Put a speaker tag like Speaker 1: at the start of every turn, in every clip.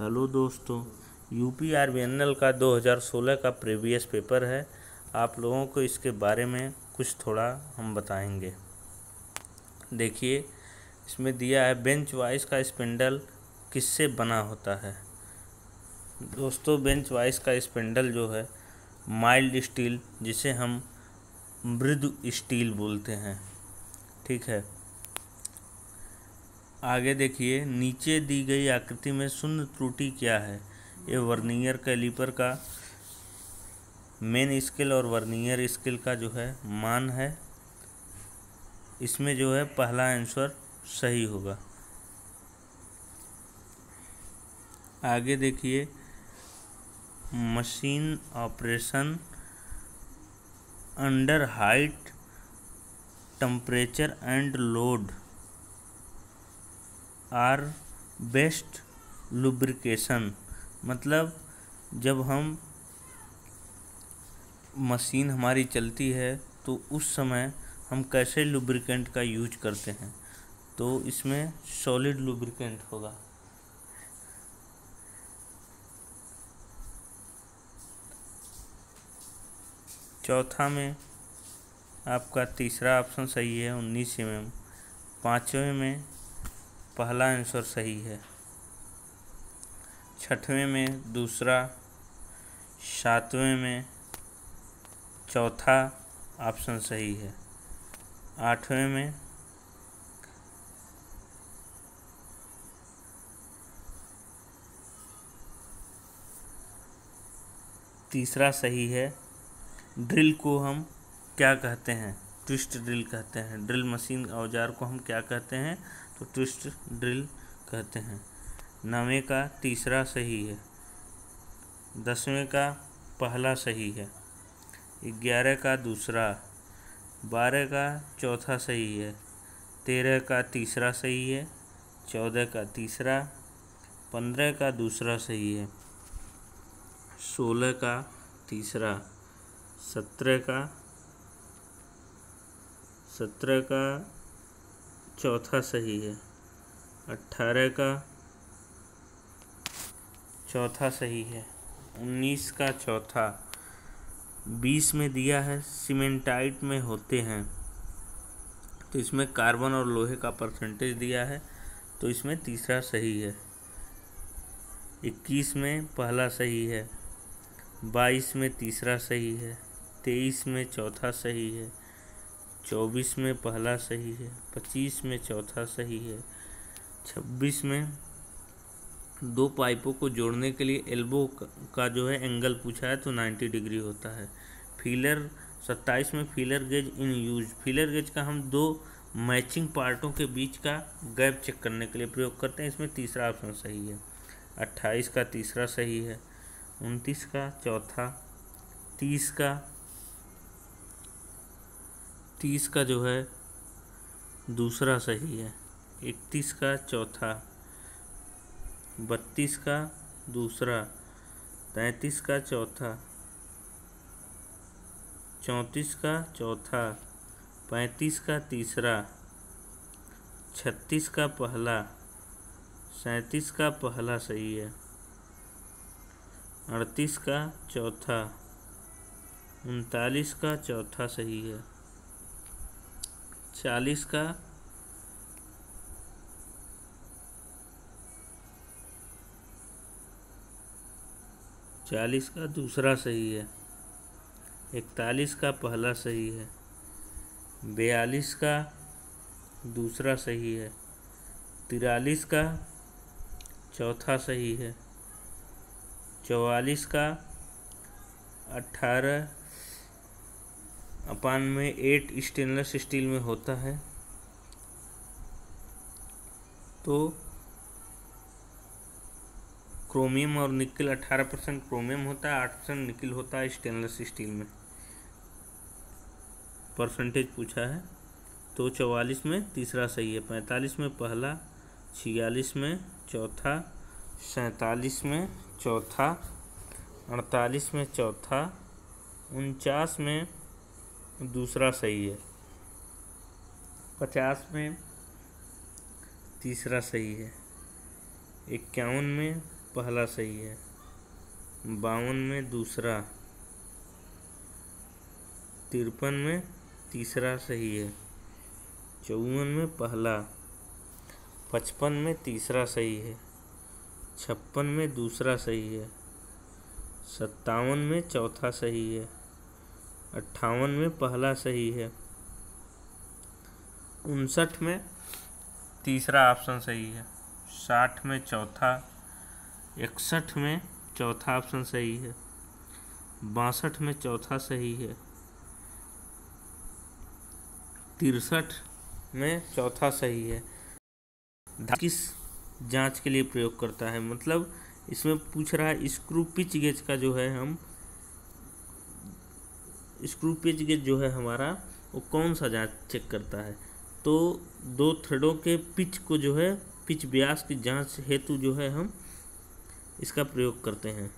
Speaker 1: Hello दोस्तों, UPRVNL का 2016 का प्रीवियस पेपर है। आप लोगों को इसके बारे में कुछ थोड़ा हम बताएंगे। देखिए, इसमें दिया है बेंच वाइज का स्पिंडल किससे बना होता है। दोस्तों, बेंच वाइज का स्पिंडल जो है माइल्ड स्टील, जिसे हम मृदु स्टील बोलते हैं, ठीक है। आगे देखिए, नीचे दी गई आकृति में शून्य त्रुटि क्या है। ये वर्नियर कैलिपर का मेन स्केल और वर्नियर स्केल का जो है मान है। इसमें जो है पहला आंसर सही होगा। आगे देखिए, machine operation under height temperature and load are best lubrication. मतलब जब हम मशीन हमारी चलती है तो उस समय हम कैसे लुब्रिकेंट का यूज करते हैं, तो इसमें सॉलिड लुब्रिकेंट होगा। चौथा में आपका तीसरा ऑप्शन सही है, 19 mm। पाँचवें में पहला आंसर सही है। छठवें में दूसरा। सातवें में चौथा ऑप्शन सही है। आठवें में तीसरा सही है। ड्रिल को हम क्या कहते हैं? ट्विस्ट ड्रिल कहते हैं। ड्रिल मशीन औजार को हम क्या कहते हैं? तो ट्विस्ट ड्रिल कहते हैं। 9वें का तीसरा सही है। 10वें का पहला सही है। 11 का दूसरा। 12 का चौथा सही है। 13 का तीसरा सही है। 14 का तीसरा। 15 का दूसरा सही है। 16 का तीसरा। 17 का चौथा सही है। 18 का चौथा सही है। 19 का चौथा। 20 में दिया है सीमेंटाइट में होते हैं, तो इसमें कार्बन और लोहे का परसेंटेज दिया है, तो इसमें तीसरा सही है। 21 में पहला सही है। 22 में तीसरा सही है। 23 में चौथा सही है। 24 में पहला सही है। 25 में चौथा सही है। 26 में दो पाइपों को जोड़ने के लिए एल्बो का जो है एंगल पूछा है, तो 90 डिग्री होता है। फीलर 27 में feeler gauge in use. Feeler gauge का हम दो मैचिंग पार्टों के बीच का गैप चेक करने के लिए प्रयोग करते हैं, इसमें तीसरा ऑप्शन सही है। 28 का तीसरा सही है। 29 का चौथा। 30 का जो है दूसरा सही है। 31 का चौथा। 32 का दूसरा। 33 का चौथा। 34 का चौथा। 35 का तीसरा। 36 का पहला। 37 का पहला सही है। 38 का चौथा। 39 का चौथा सही है। 40 का दूसरा सही है। 41 का पहला सही है। 42 का दूसरा सही है। 43 का चौथा सही है। 44 का 18/8 स्टेनलेस स्टील में होता है, तो क्रोमियम और निकल 18% क्रोमियम होता है, 8% निकल होता है स्टेनलेस स्टील में। परसेंटेज पूछा है, तो 44 में तीसरा सही है। 45 में पहला। 46 में चौथा। 47 में चौथा। 48 में चौथा। 49 में दूसरा सही है। 50 में तीसरा सही है। 51 में पहला सही है। 52 में दूसरा। 53 में तीसरा सही है। 54 में पहला। 55 में तीसरा सही है। 56 में दूसरा सही है। 57 में चौथा सही है। 58 में पहला सही है। 59 में तीसरा ऑप्शन सही है। 60 में चौथा। 61 में चौथा ऑप्शन सही है। 62 में चौथा सही है। 63 में चौथा सही है। किस जांच के लिए प्रयोग करता है, मतलब इसमें पूछ रहा है स्क्रू पिच गेज का जो है, हम स्क्रू पिच गेज जो है हमारा वो कौन सा जांच चेक करता है। तो दो थ्रेडों के पिच को जो है, पिच व्यास की जांच हेतु जो है हम इसका प्रयोग करते हैं।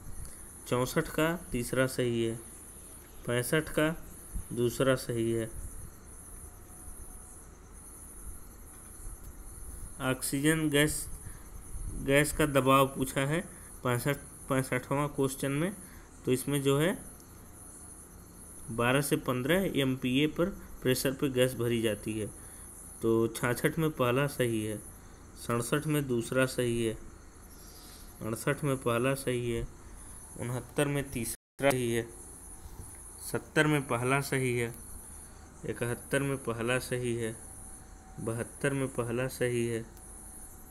Speaker 1: 64 का तीसरा सही है। 65 का दूसरा सही है। ऑक्सीजन गैस का दबाव पूछा है 65वां क्वेश्चन में। तो इसमें जो है 12 से 15 MPa पर प्रेशर पर गैस भरी जाती है। तो 66 में पहला सही है। 67 में दूसरा सही है। 68 में पहला सही है। 69 में तीसरा सही है। 70 में पहला सही है। 71 में पहला सही है। 72 में पहला सही है।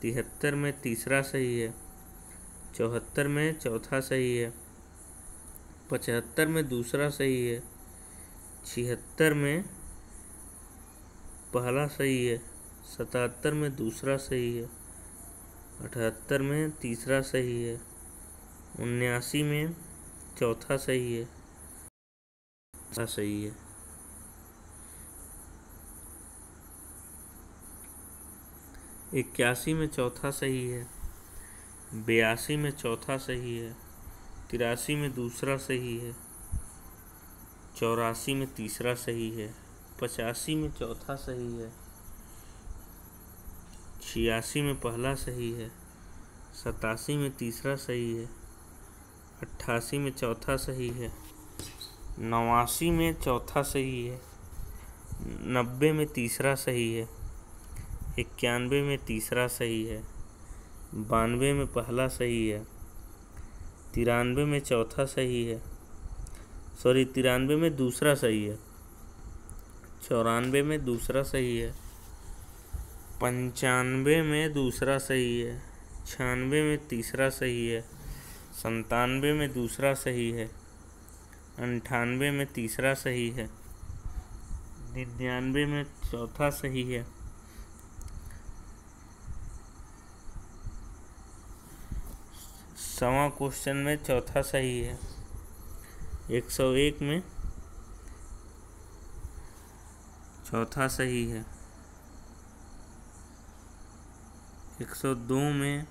Speaker 1: 73 में तीसरा सही है। 74 में चौथा सही है। 75 में दूसरा सही है। 76 में पहला सही है। 77 में दूसरा सही है। 78 में तीसरा सही है। 79 में चौथा सही है। सही है। 81 में चौथा सही है। 82 में चौथा सही है। 83 में दूसरा सही है। 84 में तीसरा सही है। 85 में चौथा सही है। 86 में पहला सही है। 87 में तीसरा सही है। 88 में चौथा सही है। 89 में चौथा सही है। 90 में तीसरा सही है। 91 में तीसरा सही है। 92 में पहला सही है। 93 में चौथा सही है। 93 में दूसरा सही है। 94 में दूसरा सही है। 95 में दूसरा सही है। 96 में तीसरा सही है। 97 में दूसरा सही है। 98 में तीसरा सही है। 99 में चौथा सही है। 100वां क्वेश्चन में चौथा सही है। 101 में चौथा सही है। 102 में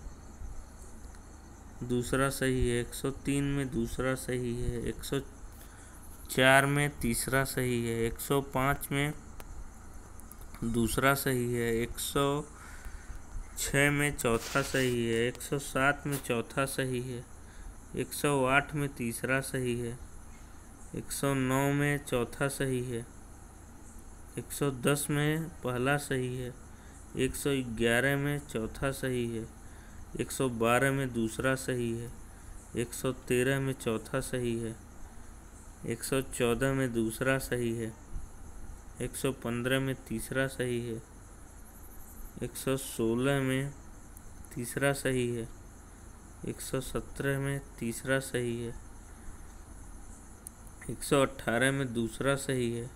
Speaker 1: दूसरा सही है। 103 में दूसरा सही है। 104 में तीसरा सही है। 105 में दूसरा सही है। 106 में चौथा सही है। 107 में चौथा सही है। 108 में तीसरा सही है। 109 में चौथा सही है। 110 में पहला सही है। 111 में चौथा सही है। 112 में दूसरा सही है। 113 में चौथा सही है। 114 में दूसरा सही है। 115 में तीसरा सही है। 116 में तीसरा सही है। 117 में तीसरा सही है। 118 में दूसरा सही है।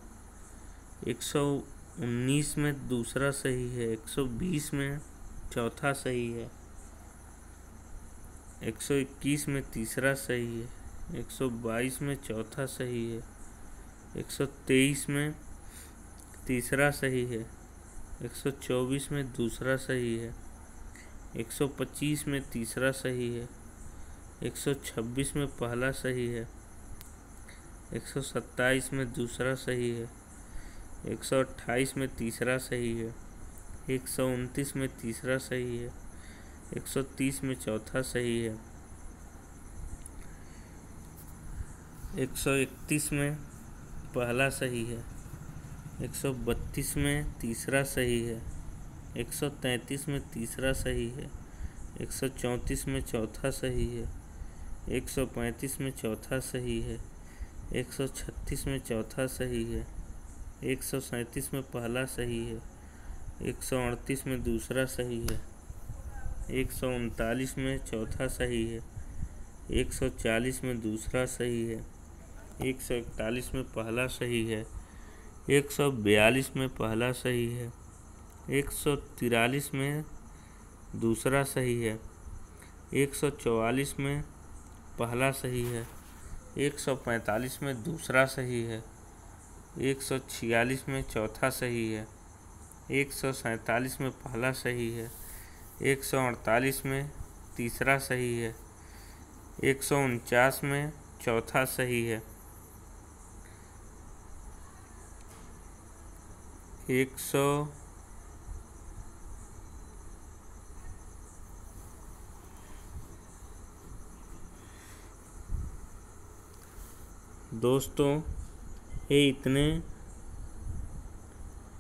Speaker 1: 119 में दूसरा सही है। 120 में चौथा सही है। 121 में तीसरा सही है। 122 में चौथा सही है। 123 में तीसरा सही है। 124 में दूसरा सही है। 125 में तीसरा सही है। 126 में पहला सही है। 127 में दूसरा सही है। 128 में तीसरा सही है। 129 में तीसरा सही है। 130 में चौथा सही है। 131 में पहला सही है। 132 में तीसरा सही है। 133 में तीसरा सही है। 134 में चौथा सही है। 135 में चौथा सही है। 136 में चौथा सही है। 137 में पहला सही है। 138 में दूसरा सही है। 139 में चौथा सही है। 140 में दूसरा सही है। 141 में पहला सही है। 142 में पहला सही है। 143 में दूसरा सही है। 144 में पहला सही है। 145 में दूसरा सही है। 146 में चौथा सही है। 147 में पहला सही है। 148 में तीसरा सही है। 149 में चौथा सही है। 100 दोस्तों ये इतने